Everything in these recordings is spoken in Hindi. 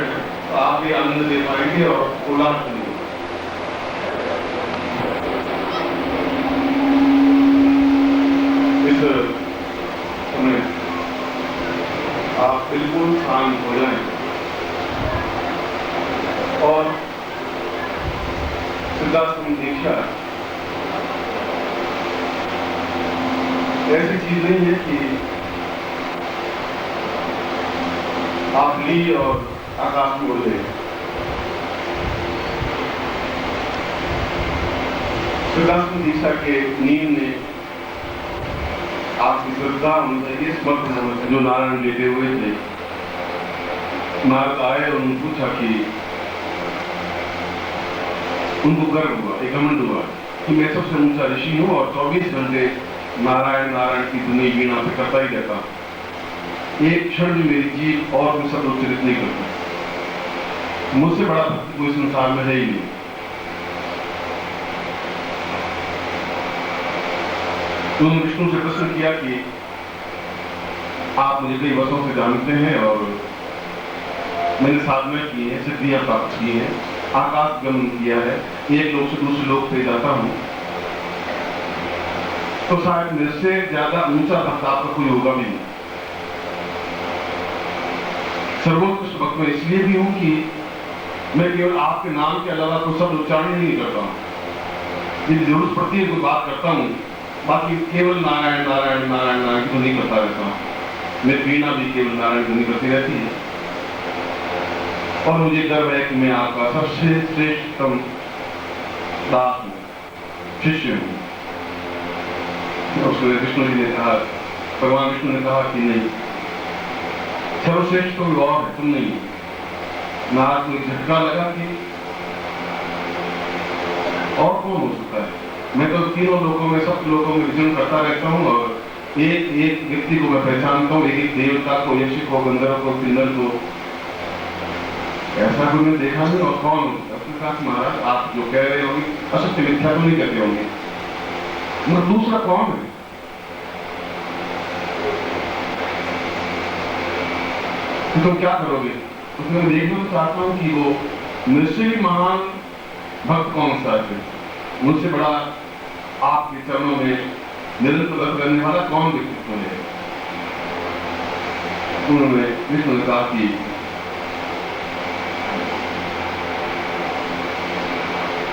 हैं तो आप भी आनंद ले पाएंगे और उल्लास भी। इस समय आप बिल्कुल शांत हो जाएं और सिद्धाश्रम दीक्षा ऐसी चीज नहीं है कि आप ली और आकाश में उड़ गए। सिद्धाश्रम दीक्षा के नींव ने आपकी श्रद्धा उनसे इस वक्त जो नारायण लेते हुए थे, नारद आए और उन्होंने पूछा कि उनको गर्व हुआ, एक घमंड हुआ कि मैं सबसे ऊंचा ऋषि हूं और 24 घंटे नारायण नारायण की धुनी वीणा पे करता ही रहता, एक क्षण में मेरी जीव और कोई शब्द उच्चरित नहीं करता, मुझसे बड़ा भक्त कोई संसार में है ही नहीं। तो उन्होंने विष्णु से प्रश्न किया कि आप मुझे कई वर्षों से जानते हैं और मैंने साधना की है, सिद्धियां प्राप्त की हैं, आकाश गमन किया है, एक लोक से दूसरे लोक पे जाता हूं, तो शायद मेरे से ज्यादा ऊंचा भक्त आपका कोई होगा भी नहीं। सर्वोत्कृष्ट भक्त में इसलिए भी हूं कि मैं केवल आपके नाम के अलावा कोई शब्द उच्चारण नहीं करता हूं। यदि जरूरत पड़ती है कोई बात करता हूं, बाकी केवल नारायण नारायण नारायण नारायण की ध्वनि करता रहता हूं। मेरी वीणा भी केवल नारायण ध्वनि करती रहती है और मुझे गर्व है कि मैं आपका सबसे श्रेष्ठतम दास हूं, शिष्य हूं। उसने विष्णु जी ने कहा, भगवान विष्णु ने कहा कि नहीं, सर्वश्रेष्ठ कोई और है, तुम नहीं। नारद को झटका लगा कि और कौन हो सकता है, मैं तो तीनों लोकों में, सब लोकों में विचरण करता रहता हूँ और एक एक व्यक्ति को मैं पहचानता हूँ, एक एक देवता को, यक्ष को, गंधर्व को, किन्नर को, ऐसा कोई मैं देखा नहीं। और कौन हो? महाराज आप जो कह रहे होंगे असत्य मिथ्या तो नहीं कहते होंगे, मगर दूसरा कौन है? तो तुम क्या करोगे? उसमें मैं देखना चाहता हूं कि वो मुझसे भी महान भक्त कौन सा है, मुझसे बड़ा आपके चरणों में निरंतर रत करने वाला कौन व्यक्तित्व है। उन्होंने विष्णु ने कहा कि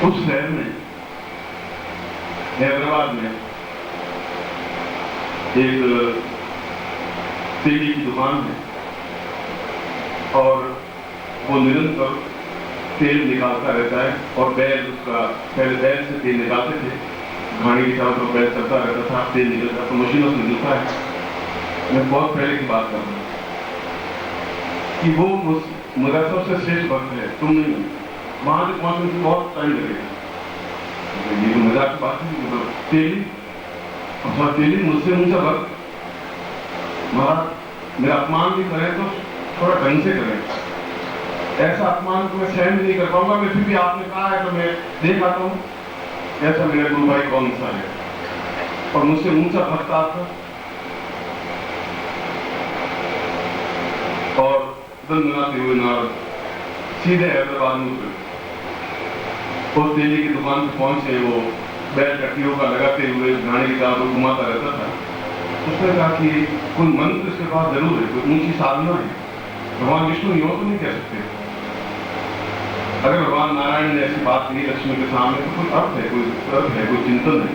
उस शहर में, हैदराबाद में, एक तेली की दुकान है और वो निरंतर तेल निकालता रहता है और बैल उसका, पहले बैल से तेल निकालते थे, घानी की चारों तरफ बैल चलता रहता था, तेल निकलता तो मशीनों से निकलता है। मैं बहुत पहले की बात कर रहा हूँ कि वो मेरा सबसे श्रेष्ठ भक्त है, तुम नहीं हो। वहां से पहुंचने में बहुत टाइम लगेगा। ये तो मजाक की बात है, मतलब तेली, और तेली मुझसे ऊंचा भक्त, महाराज मेरा अपमान भी करें तो थोड़ा ढंग से करें, ऐसा अपमान को मैं सहन नहीं कर पाऊंगा। मैं फिर भी आपने कहा है तो मैं देख आता हूँ ऐसा मेरा गुरु भाई कौन सा है और मुझसे ऊंचा भक्त आपका। और दंडनाते हुए नारद सीधे हैदराबाद में उतरे, उस तेली की दुकान पे पहुंचे। वो बैल टट्टियों का लगाते हुए घाने की तरह को घुमाता रहता था। उसने कहा कि कोई मंत्र इसके पास जरूर है, कोई ऊंची साधना है, भगवान विष्णु योग तो नहीं कह सकते। अगर भगवान नारायण ने ऐसी बात की लक्ष्मी के सामने तो कोई अर्थ है, कोई अर्थ है, कोई चिंतन है।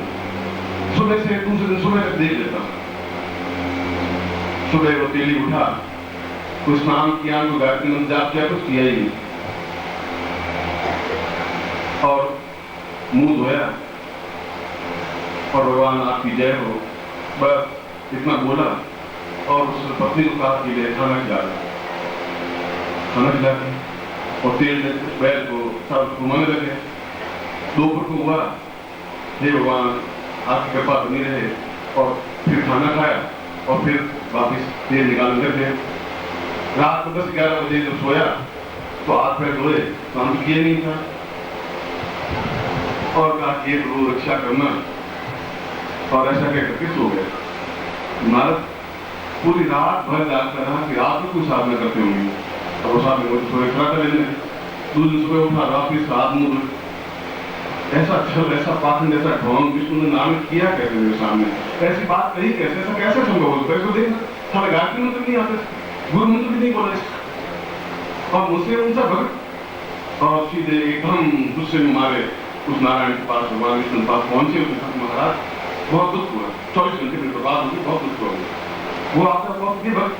सुबह से दूसरे दिन सुबह तक देख लेता हूं। सुबह वो तेली उठा, कोई स्नान किया, कोई गायत्री मंत्र जाप किया, कुछ किया ही नहीं और मुंह धोया और भगवान आपकी जय हो, बस इतना बोला। और उस पत्नी को कहा कि ले खाना खिला, खाना खिला के और तेल बैल को सब घुमाने लगे। दोपहर को हुआ, हे भगवान आपकी कृपा बनी रहे, और फिर खाना खाया और फिर वापिस तेल निकाल कर गए। रात को 10-11 बजे जब सोया तो हाथ पैर धोए, काम किए नहीं था और कहा कि प्रभु रक्षा करना, और ऐसा कहकर के सो गए। नारद पूरी रात भर जागता रहा कि आप भी कुछ साधना करते होंगे। और साहब ने मुझे सुबह खड़ा कर लेने, दूसरी सुबह उठा वापिस रात में ऐसा छल, ऐसा पाखंड, ऐसा ढोंग विष्णु ने नाम किया कैसे मेरे सामने, ऐसी बात कही कैसे, ऐसा कैसे संभव होता है? इसको देखना, सारे गायत्री मंत्र नहीं आते, गुरु मंत्र भी नहीं बोले, और मुझसे उनसा भक्त और सीधे एकदम गुस्से में मारे उस नारायण के पास, भगवान विष्णु के पास पहुंचे। उसने कहा महाराज बहुत दुख हुआ, 24 घंटे में बर्बाद होगी, बहुत दुख हुआ। वो आपका बहुत भक्त,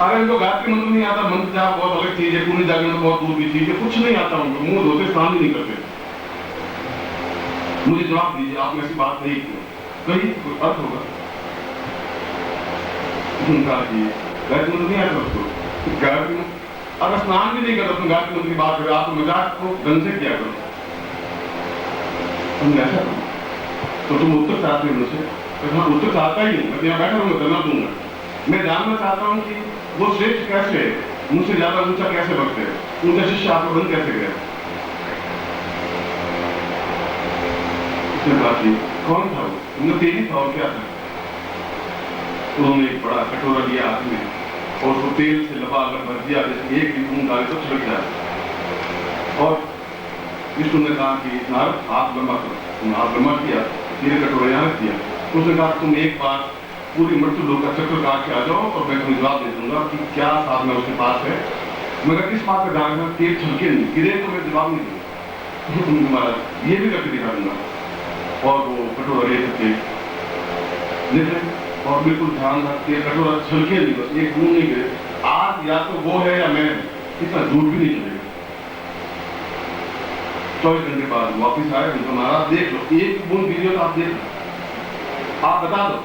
अरे इनको गायत्री मंत्र नहीं आता, मंत्र जाप बहुत अलग चीज है, पुण्य जागरण बहुत दूर की चीज है, कुछ नहीं आता उनको, मुंह धोते स्नान भी नहीं करते। मुझे जवाब दीजिए, आपने ऐसी बात नहीं की, कहीं कोई अर्थ होगा? उनका गायत्री मंत्र नहीं आता उसको, गायत्री अगर स्नान भी नहीं करता तुम गायत्री मंत्र की बात करो, आप तो मजाक को ढंग से किया करो, तुम ऐसा करो तो तुम उत्तर चाहते हो मुझसे? तो हाँ, उत्तर चाहता ही नहीं, मैं यहाँ बैठा हूँ, मैं करना दूंगा। मैं जानना चाहता हूँ कि वो श्रेष्ठ कैसे है, मुझसे ज्यादा ऊंचा कैसे भक्त है, उनका शिष्य आपको बन कैसे गया? उसने कहा कि कौन था वो? उनका तेजी था और क्या था? उन्होंने एक बड़ा कटोरा लिया हाथ में और उसको तेल से लबालब भर दिया, जैसे एक भी बूंद डाले तो छिड़क जाए। और विष्णु ने कहा कि नारद हाथ लंबा करो, तुमने हाथ लंबा किया, तेरे कटोरा यहाँ रख दिया। उसने कहा तुम एक बार पूरी मृत्यु लोक का चक्कर काट के आ जाओ और मैं तुम्हें जवाब दे दूंगा कि क्या साधना उसके पास है, मगर किस बात पर जाना, तेल छलके नहीं गिरे तो मैं जवाब नहीं दूंगा, महाराज ये भी करके दिखा दूंगा। और वो कटोरा ले सकते निकले और बिल्कुल ध्यान रखते, कटोरा छलके नहीं, बस एक बूंद नहीं गिरे। आज या तो वो है या मैं, इतना झूठ भी नहीं चलेगा। 24 घंटे बाद वापिस आए, उनका महाराज देख लो, एक बूंद गिरी हो तो आप देख लो, आप बता दो।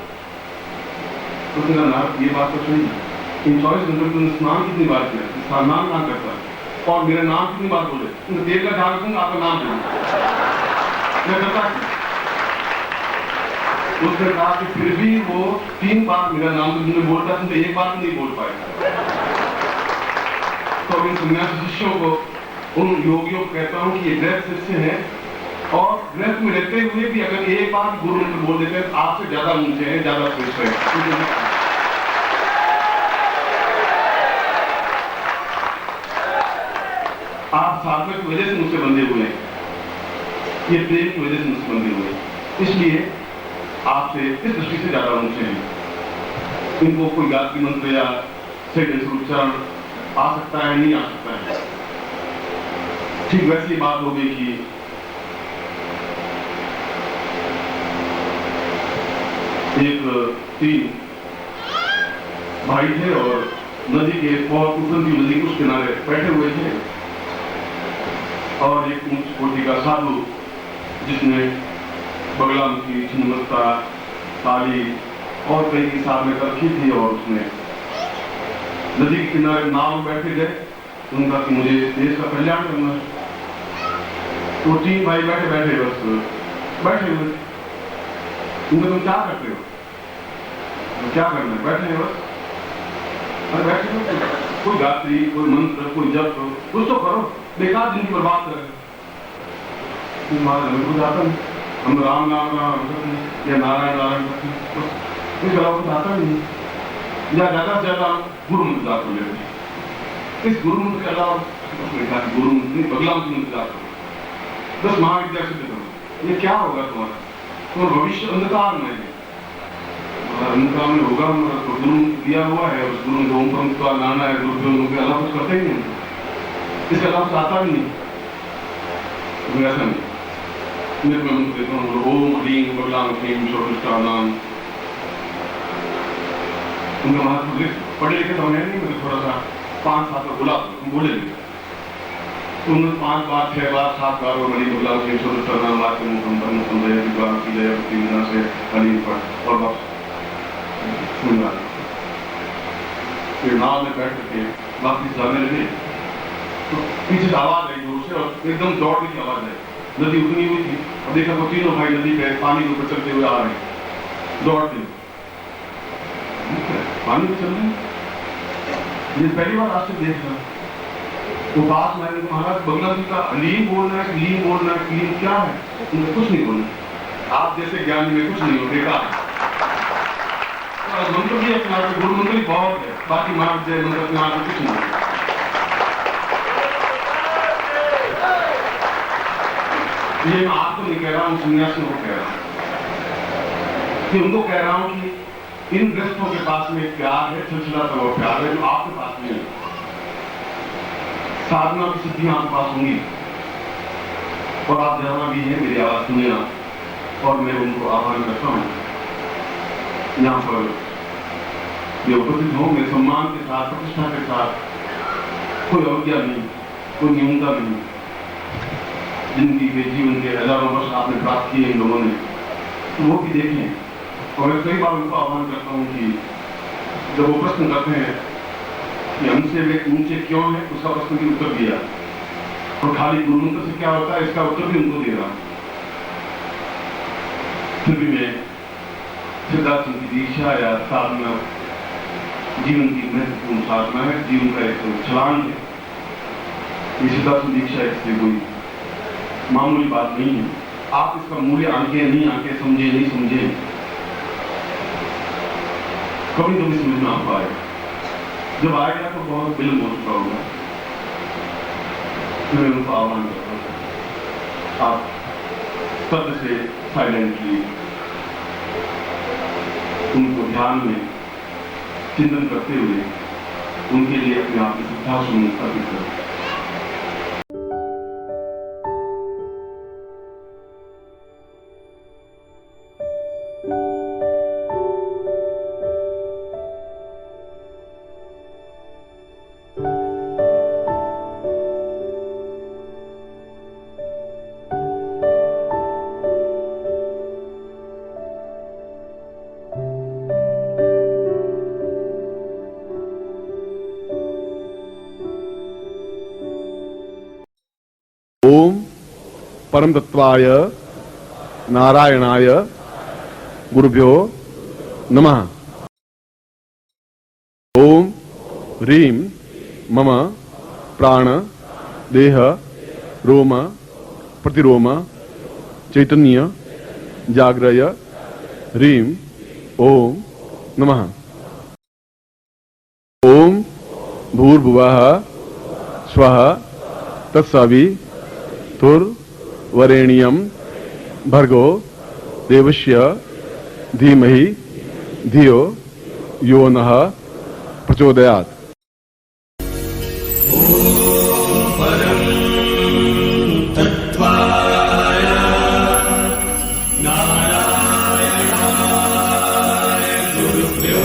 तो उसने कहा ये बात तो सही है, इन 24 घंटे में तुमने स्नान कितनी बार किया, स्नान कहाँ करता है, और मेरा नाम कितनी बार बोले, तुमने तेल का ध्यान रखूंगा, आपका नाम बोलूंगा, मैं करता है। उसने कहा कि फिर भी वो 3 बार मेरा नाम तो तुमने बोलता, तुमने एक बार नहीं बोल पाए। तो इन सन्यासी शिष्यों को, उन योगियों को कहता हूं कि ये गृहस्थ शिष्य है, और गृहस्थ में रहते हुए भी अगर एक बार गुरु मंत्र बोल देते हैं, आपसे ज्यादा ऊंचे हैं, ज्यादा श्रेष्ठ है। आप साधना की वजह से मुझसे बंधे हुए हैं, ये प्रेम की वजह से मुझसे बंधे हुए हैं, इसलिए आपसे इस दृष्टि से ज्यादा ऊंचे हैं। इनको कोई गायत्री मंत्र या सही उच्चारण आ सकता है, नहीं आ सकता है। ठीक वैसी बात हो गई कि एक 3 भाई थे और नदी के बहुत उफरती नदी के उस किनारे बैठे हुए थे, और एक ऊंच कोटि का साधु जिसने बगलामुखी, छिन्नमस्ता, ताली और कई की साथ में रखी थी, और उसने नदी के किनारे नाव में बैठे गए। उनका कि मुझे देश का कल्याण करना है। तो 3 भाई बैठे बैठे बस बैठे हुए। उनका तुम क्या करते हो? तो क्या करना है? बैठे हैं बस, अरे बैठे हो, कोई गायत्री, कोई मंत्र, कोई जप, कुछ तो करो, बेकार जिंदगी बर्बाद कर। हमें कुछ आता नहीं, हम राम नाम या नारायण नारायण करते, कुछ आता नहीं, या ज्यादा से ज्यादा गुरु मंत्र जाप कर लेते। इस गुरु मंत्र के अलावा गुरु मंत्र बगला मंत्र जाप करो, 10 महाविद्या सिद्ध करो, ये क्या होगा तुम्हारा? तुम्हारा भविष्य अंधकार में है, अंधकार में होगा। तो गुरु दिया हुआ है, उस गुरु को ओम पंथ का लाना है, गुरु के अलावा कुछ करते ही नहीं, इसके अलावा कुछ आता भी नहीं। तो ऐसा नहीं, मैं मंत्र देता हूँ, ओम ह्रीं बगलाम ह्रीं शोटिष्ठानाम। उनका महत्व पढ़े लिखे तो है नहीं, मुझे थोड़ा सा 5-7 बार बोला, बोले नहीं। तो उन्होंने 5 बार 6 बार 7 बार और मणि बगलाम ह्रीं शोटिष्ठानाम वाक्य मुखम परम संदय विद्वान की जय भक्ति विना से हरि पर, और बस सुनना। फिर नाव में बैठ करके वापिस जाने लगे, तो पीछे से आवाज आई जोर से, और एकदम दौड़ने की आवाज आई। नदी उतनी हुई थी, अब देखा वो तीनों भाई नदी पे पानी के ऊपर चलते हुए आ रहे हैं, दौड़ते हुए पानी में चल रहे हैं। ये पहली बार आज से देख रहा। तो पास मैंने महाराज बगला जी का लीम बोलना है, लीम बोलना है, लीम क्या है? उनको कुछ नहीं बोलना, आप जैसे ज्ञान में कुछ नहीं हो, बेकार। मंत्र भी अपना गुरु मंत्र भी बहुत है, बाकी महाविद्या मंत्र अपने आप में कुछ नहीं है। ये मैं आपको नहीं कह रहा हूं, सन्यासियों को कह रहा हूं कि उनको कह रहा हूं कि इन गृहस्थों के पास में प्यार है, सिलसिला तो प्यार है जो आपके पास नहीं है। साधना की सिद्धियां आपके पास होंगी और आप जहां भी हैं मेरी आवाज सुनिए और मैं उनको आह्वान करता हूं यहां पर ये उपस्थित हो। मैं सम्मान के साथ, प्रतिष्ठा के साथ, कोई अवज्ञा नहीं, कोई न्यूनता नहीं। जिंदगी के जीवन के हजारों वर्ष आपने प्राप्त किए इन लोगों ने, तो वो भी देखें। और मैं कई बार उनको आह्वान करता हूं कि जब वो प्रश्न करते हैं कि हमसे वे ऊंचे क्यों है, उसका प्रश्न भी उत्तर दिया और खाली गुरुमंत्र से क्या होता है इसका उत्तर भी उनको दे रहा। फिर भी मैं सिद्धार्थ की दीक्षा या साधना जीवन की महत्वपूर्ण साधना है, जीवन का एक छलांग है। ये सिद्धार्थ दीक्षा इससे कोई मामूली बात नहीं है। आप इसका मूल्य आंके नहीं आंके, समझे नहीं समझे, कभी तो भी समझ में आ पाए। जब आएगा तो बहुत विलंब हो चुका होगा। मैं उनको आह्वान करता हूं, आप तब से साइलेंटली उनको ध्यान में चिंतन करते हुए उनके लिए अपने आप की श्रद्धा सुमन अर्पित करें। ओम परम तत्वाय नारायणाय गुरुभ्यो नमः। ओम ह्रीं मम प्राण देह रोम प्रतिरोम चैतन्य जाग्रय ह्रीं ओम नमः। ओम भूर्भुवः स्वः तत्सवितुर्वरेण्यं भर्गो देवस्य धीमहि धियो यो नः प्रचोदयात्। नारायणाय गुरुभ्यो